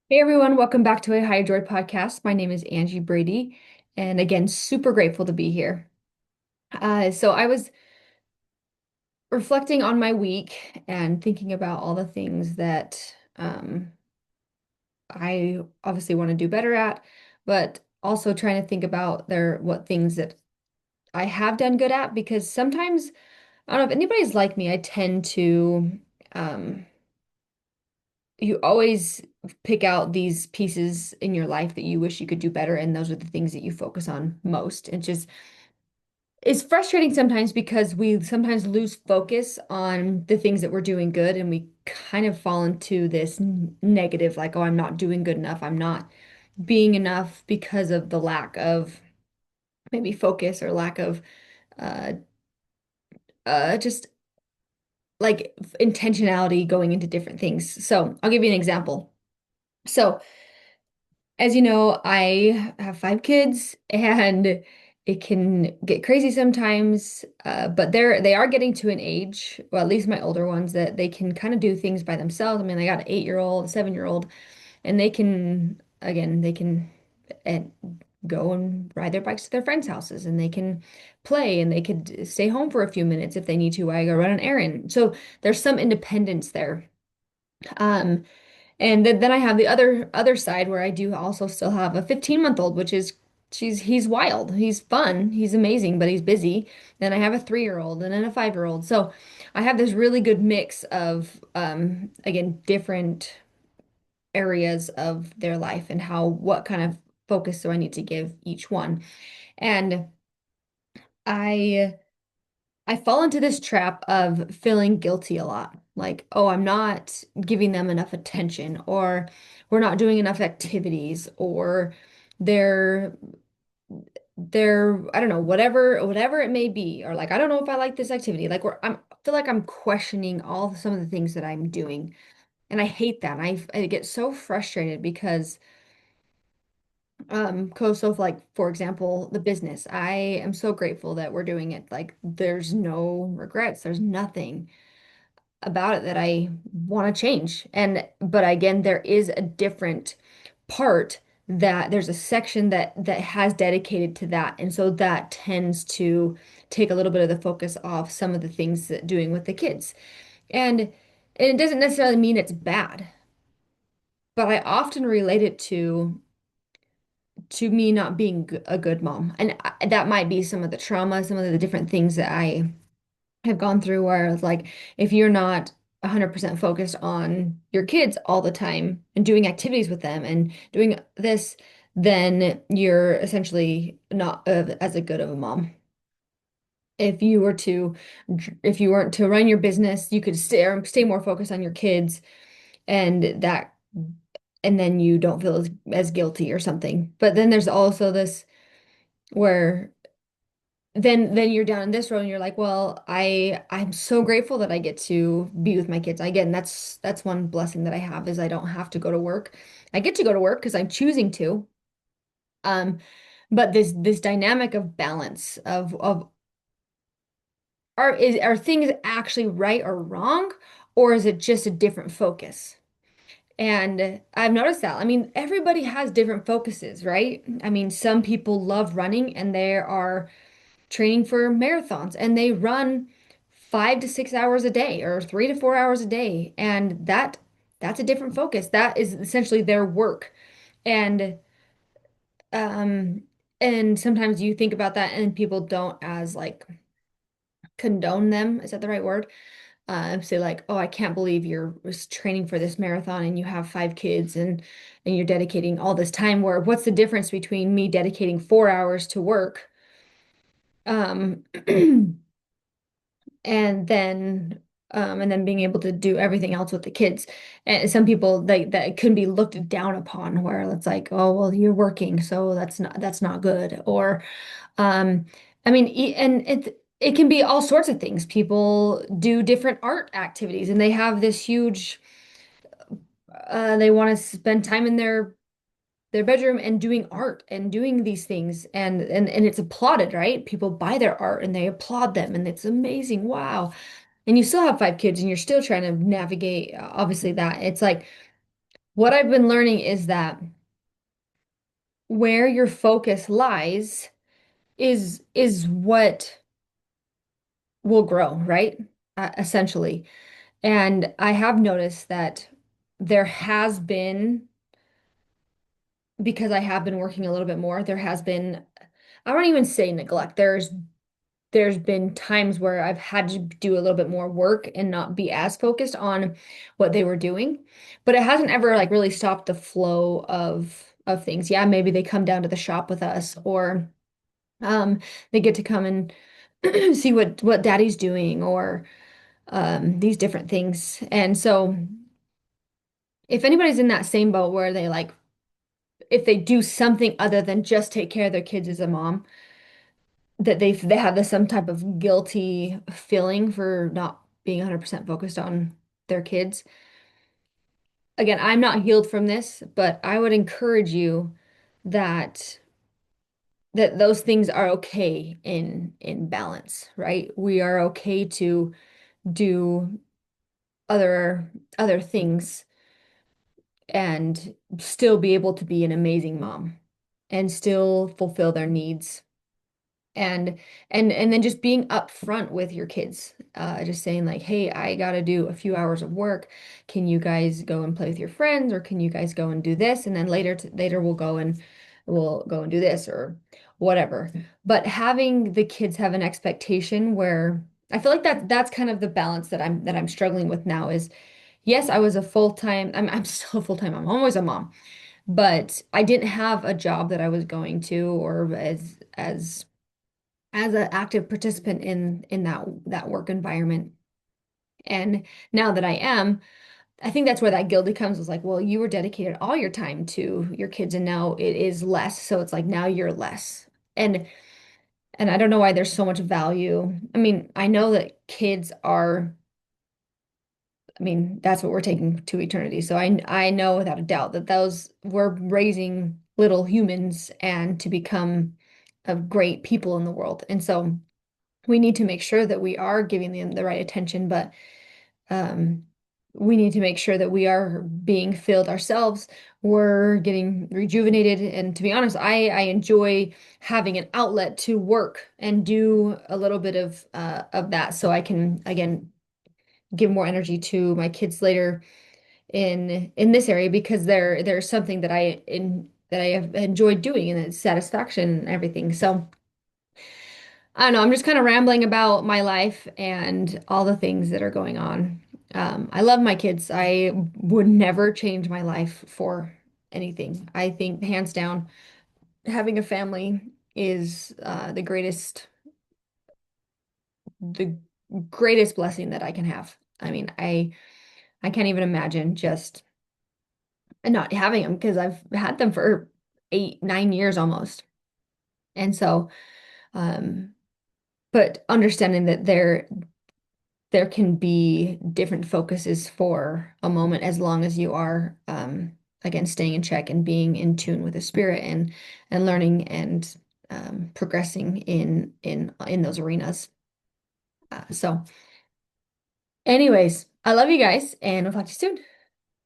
Hey everyone, welcome back to a High Joy podcast. My name is Angie Brady, and again, super grateful to be here. So I was reflecting on my week and thinking about all the things that I obviously want to do better at, but also trying to think about what things that I have done good at because sometimes I don't know if anybody's like me, I tend to um, you always pick out these pieces in your life that you wish you could do better, and those are the things that you focus on most. And just it's frustrating sometimes because we sometimes lose focus on the things that we're doing good, and we kind of fall into this negative, like, oh, I'm not doing good enough, I'm not being enough because of the lack of maybe focus or lack of uh just like intentionality going into different things. So I'll give you an example. So as you know, I have five kids and it can get crazy sometimes. But they are getting to an age, well, at least my older ones, that they can kind of do things by themselves. I mean, I got an 8-year-old, a 7-year-old, and they can, again, they can and go and ride their bikes to their friends' houses and they can play and they could stay home for a few minutes if they need to while I go run an errand. So there's some independence there. Um, and then I have the other side where I do also still have a 15-month-old, which is he's wild. He's fun. He's amazing, but he's busy. Then I have a 3-year-old and then a 5-year-old. So I have this really good mix of again different areas of their life and how what kind of focus do I need to give each one. And I I fall into this trap of feeling guilty a lot. Like, oh, I'm not giving them enough attention, or we're not doing enough activities, or they're I don't know, whatever it may be, or like I don't know if I like this activity. Like I feel like I'm questioning some of the things that I'm doing. And I hate that. I get so frustrated because so like for example, the business. I am so grateful that we're doing it. Like there's no regrets. There's nothing about it that I want to change. And but again, there is a different part that there's a section that has dedicated to that. And so that tends to take a little bit of the focus off some of the things that doing with the kids. And it doesn't necessarily mean it's bad, but I often relate it to me not being a good mom. And that might be some of the trauma, some of the different things that I have gone through where it's like if you're not 100% focused on your kids all the time and doing activities with them and doing this, then you're essentially not as a good of a mom. If you were to, if you weren't to run your business, you could stay more focused on your kids and that, and then you don't feel as guilty or something. But then there's also this where then you're down in this road and you're like, well, I'm so grateful that I get to be with my kids. Again, that's one blessing that I have is I don't have to go to work. I get to go to work because I'm choosing to. Um, but this dynamic of balance of are things actually right or wrong, or is it just a different focus? And I've noticed that. I mean, everybody has different focuses, right? I mean, some people love running and they are training for marathons and they run 5 to 6 hours a day or 3 to 4 hours a day. And that's a different focus. That is essentially their work. And um and sometimes you think about that and people don't as like condone them. Is that the right word? Say like, oh, I can't believe you're training for this marathon and you have five kids and you're dedicating all this time where what's the difference between me dedicating 4 hours to work um and then being able to do everything else with the kids. And some people that can be looked down upon where it's like, oh, well, you're working, so that's not good. Or I mean, and it can be all sorts of things. People do different art activities and they have this huge they want to spend time in their bedroom and doing art and doing these things and it's applauded, right? People buy their art and they applaud them and it's amazing. Wow. And you still have five kids and you're still trying to navigate obviously that. It's like what I've been learning is that where your focus lies is what will grow, right? Essentially. And I have noticed that there has been, because I have been working a little bit more, there has been, I don't even say neglect. There's been times where I've had to do a little bit more work and not be as focused on what they were doing. But it hasn't ever like really stopped the flow of things. Yeah, maybe they come down to the shop with us, or they get to come and see what daddy's doing, or these different things. And so if anybody's in that same boat where they like, if they do something other than just take care of their kids as a mom, that they have this some type of guilty feeling for not being 100% focused on their kids. Again, I'm not healed from this, but I would encourage you that those things are okay in balance, right? We are okay to do other other things and still be able to be an amazing mom and still fulfill their needs, and and then just being upfront with your kids, just saying like, hey, I gotta do a few hours of work. Can you guys go and play with your friends, or can you guys go and do this, and then later we'll go and do this or whatever. But having the kids have an expectation where I feel like that's kind of the balance that I'm struggling with now is, yes, I was a full-time, I'm still a full-time mom. I'm always a mom, but I didn't have a job that I was going to, or as an active participant in that work environment. And now that I am, I think that's where that guilty comes, is like, well, you were dedicated all your time to your kids and now it is less. So it's like now you're less. And and I don't know why there's so much value. I mean, I know that kids are, I mean, that's what we're taking to eternity. So I know without a doubt that those we're raising little humans and to become great people in the world. And so we need to make sure that we are giving them the right attention, but um, we need to make sure that we are being filled ourselves. We're getting rejuvenated. And to be honest, I enjoy having an outlet to work and do a little bit of that so I can again give more energy to my kids later in this area, because there's something that I have enjoyed doing, and it's satisfaction and everything. So I don't know. I'm just kind of rambling about my life and all the things that are going on. I love my kids. I would never change my life for anything. I think hands down, having a family is the greatest blessing that I can have. I mean, I can't even imagine just not having them, because I've had them for 8, 9 years almost. And so, um, but understanding that there can be different focuses for a moment, as long as you are again staying in check and being in tune with the spirit, and learning and progressing in those arenas. So anyways, I love you guys, and we'll talk to you soon.